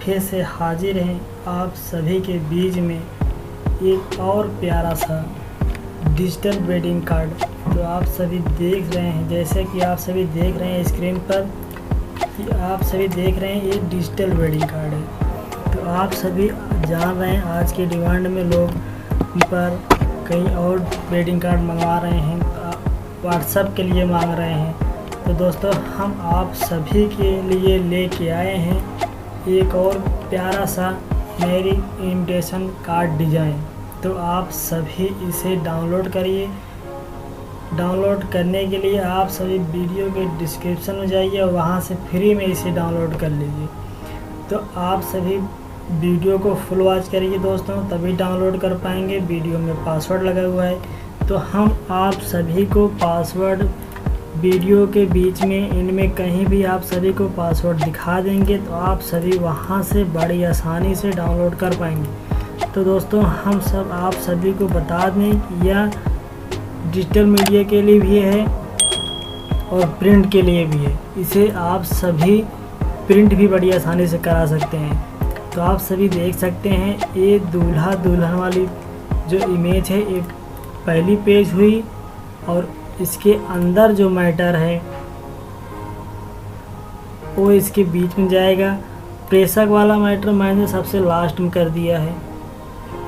फिर से हाजिर हैं आप सभी के बीच में एक और प्यारा सा डिजिटल वेडिंग कार्ड। तो आप सभी देख रहे हैं, जैसे कि आप सभी देख रहे हैं स्क्रीन पर कि आप सभी देख रहे हैं ये डिजिटल वेडिंग कार्ड है। तो आप सभी जान रहे हैं आज की डिमांड में लोग पर कहीं और वेडिंग कार्ड मंगवा रहे हैं, व्हाट्सएप के लिए मांग रहे हैं। तो दोस्तों हम आप सभी के लिए लेके आए हैं एक और प्यारा सा मैरिज इनविटेशन कार्ड डिज़ाइन। तो आप सभी इसे डाउनलोड करिए। डाउनलोड करने के लिए आप सभी वीडियो के डिस्क्रिप्शन में जाइए और वहां से फ्री में इसे डाउनलोड कर लीजिए। तो आप सभी वीडियो को फुल वॉच करिए दोस्तों, तभी डाउनलोड कर पाएंगे। वीडियो में पासवर्ड लगा हुआ है, तो हम आप सभी को पासवर्ड वीडियो के बीच में इनमें कहीं भी आप सभी को पासवर्ड दिखा देंगे, तो आप सभी वहां से बड़ी आसानी से डाउनलोड कर पाएंगे। तो दोस्तों हम सब आप सभी को बता दें कि यह डिजिटल मीडिया के लिए भी है और प्रिंट के लिए भी है। इसे आप सभी प्रिंट भी बड़ी आसानी से करा सकते हैं। तो आप सभी देख सकते हैं ये दूल्हा दुल्हन वाली जो इमेज है ये पहली पेज हुई, और इसके अंदर जो मैटर है वो इसके बीच में जाएगा। प्रेषक वाला मैटर मैंने सबसे लास्ट में कर दिया है।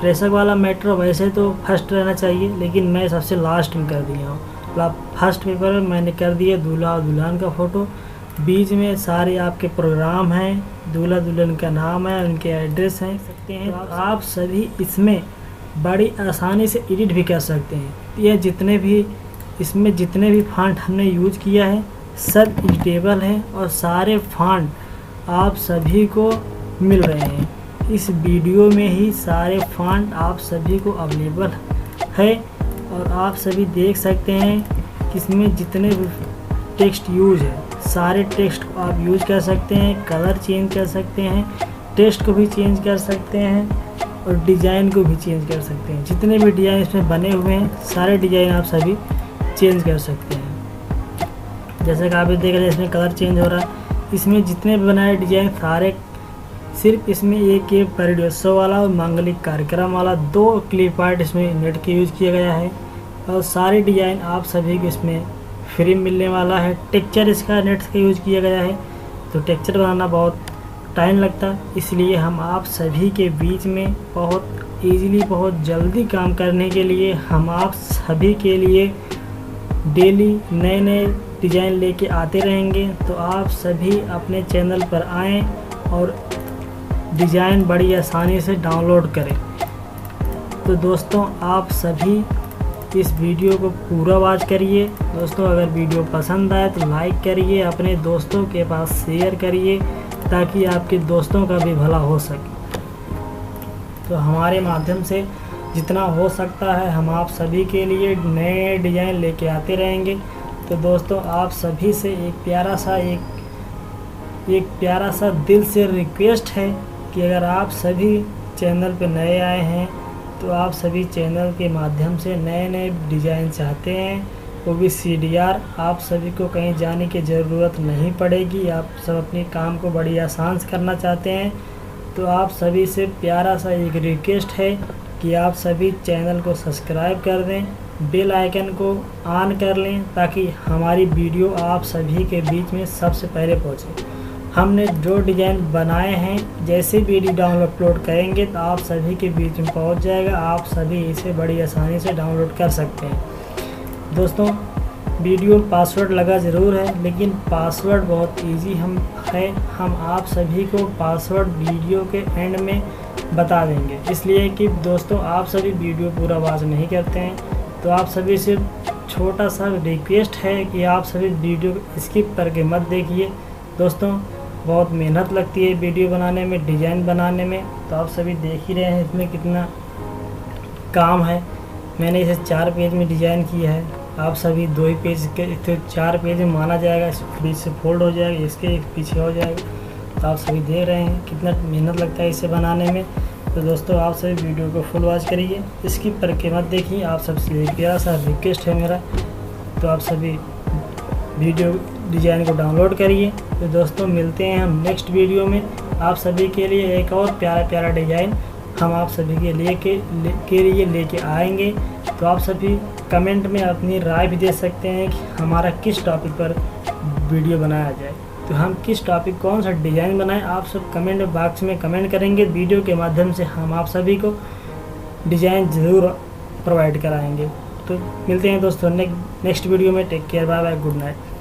प्रेषक वाला मैटर वैसे तो फर्स्ट रहना चाहिए, लेकिन मैं सबसे लास्ट में कर दिया हूँ। फर्स्ट पेपर में मैंने कर दिया दूल्हा और दुल्हन का फ़ोटो, बीच में सारे आपके प्रोग्राम हैं, दूल्हा दुल्हन का नाम है, उनके एड्रेस हैं सकते हैं। तो आप सभी इसमें बड़ी आसानी से एडिट भी कर सकते हैं। यह इसमें जितने भी फॉन्ट हमने यूज किया है सब एडिटेबल है और सारे फॉन्ट आप सभी को मिल रहे हैं। इस वीडियो में ही सारे फॉन्ट आप सभी को अवेलेबल है और आप सभी देख सकते हैं कि इसमें जितने भी टेक्स्ट यूज है सारे टेक्स्ट को आप यूज कर सकते हैं, कलर चेंज कर सकते हैं, टेक्स्ट को भी चेंज कर सकते हैं और डिज़ाइन को भी चेंज कर सकते हैं। जितने भी डिज़ाइन इसमें बने हुए हैं सारे डिज़ाइन आप सभी चेंज कर सकते हैं। जैसे कि आप देख रहे हैं इसमें कलर चेंज हो रहा है। इसमें जितने भी बनाए डिज़ाइन सारे सिर्फ इसमें एक परियोत्सव वाला और मांगलिक कार्यक्रम वाला 2 क्लिप आर्ट इसमें नेट के यूज़ किया गया है और सारे डिज़ाइन आप सभी को इसमें फ्री मिलने वाला है। टेक्सचर इसका नेट का यूज़ किया गया है, तो टेक्सचर बनाना बहुत टाइम लगता है, इसलिए हम आप सभी के बीच में बहुत ईजीली बहुत जल्दी काम करने के लिए हम आप सभी के लिए डेली नए नए डिज़ाइन लेके आते रहेंगे। तो आप सभी अपने चैनल पर आएँ और डिज़ाइन बड़ी आसानी से डाउनलोड करें। तो दोस्तों आप सभी इस वीडियो को पूरा वॉच करिए। दोस्तों अगर वीडियो पसंद आए तो लाइक करिए, अपने दोस्तों के पास शेयर करिए ताकि आपके दोस्तों का भी भला हो सके। तो हमारे माध्यम से जितना हो सकता है हम आप सभी के लिए नए डिज़ाइन लेके आते रहेंगे। तो दोस्तों आप सभी से एक प्यारा सा दिल से रिक्वेस्ट है कि अगर आप सभी चैनल पर नए आए हैं तो आप सभी चैनल के माध्यम से नए नए डिज़ाइन चाहते हैं, वो भी CDR, आप सभी को कहीं जाने की ज़रूरत नहीं पड़ेगी। आप सब अपने काम को बड़ी आसान से करना चाहते हैं। तो आप सभी से प्यारा सा एक रिक्वेस्ट है कि आप सभी चैनल को सब्सक्राइब कर दें, बेल आइकन को ऑन कर लें ताकि हमारी वीडियो आप सभी के बीच में सबसे पहले पहुंचे। हमने जो डिज़ाइन बनाए हैं जैसे वीडियो डाउनलोड अपलोड करेंगे तो आप सभी के बीच में पहुंच जाएगा। आप सभी इसे बड़ी आसानी से डाउनलोड कर सकते हैं। दोस्तों वीडियो में पासवर्ड लगा ज़रूर है, लेकिन पासवर्ड बहुत इजी हम आप सभी को पासवर्ड वीडियो के एंड में बता देंगे, इसलिए कि दोस्तों आप सभी वीडियो पूरा वॉच नहीं करते हैं। तो आप सभी से छोटा सा रिक्वेस्ट है कि आप सभी वीडियो स्किप करके मत देखिए। दोस्तों बहुत मेहनत लगती है वीडियो बनाने में, डिज़ाइन बनाने में, तो आप सभी देख ही रहे हैं इसमें कितना काम है। मैंने इसे 4 पेज में डिज़ाइन किया है, आप सभी 2 ही पेज के 4 पेज में माना जाएगा, इस बीच से फोल्ड हो जाएगा, इसके पीछे हो जाएगा। तो आप सभी देख रहे हैं कितना मेहनत लगता है इसे बनाने में। तो दोस्तों आप सभी वीडियो को फुल वॉच करिए, स्किप करके मत देखिए। आप सबसे एक प्यारा सा रिक्वेस्ट है मेरा, तो आप सभी वीडियो डिज़ाइन को डाउनलोड करिए। तो दोस्तों मिलते हैं हम नेक्स्ट वीडियो में। आप सभी के लिए एक और प्यारा प्यारा डिज़ाइन हम आप सभी के लिए लेके आएंगे। तो आप सभी कमेंट में अपनी राय भी दे सकते हैं कि हमारा किस टॉपिक पर वीडियो बनाया जाए, तो हम किस टॉपिक कौन सा डिज़ाइन बनाएं, आप सब कमेंट बॉक्स में कमेंट करेंगे। वीडियो के माध्यम से हम आप सभी को डिज़ाइन ज़रूर प्रोवाइड कराएंगे। तो मिलते हैं दोस्तों नेक्स्ट वीडियो में। Take care, bye bye, good night.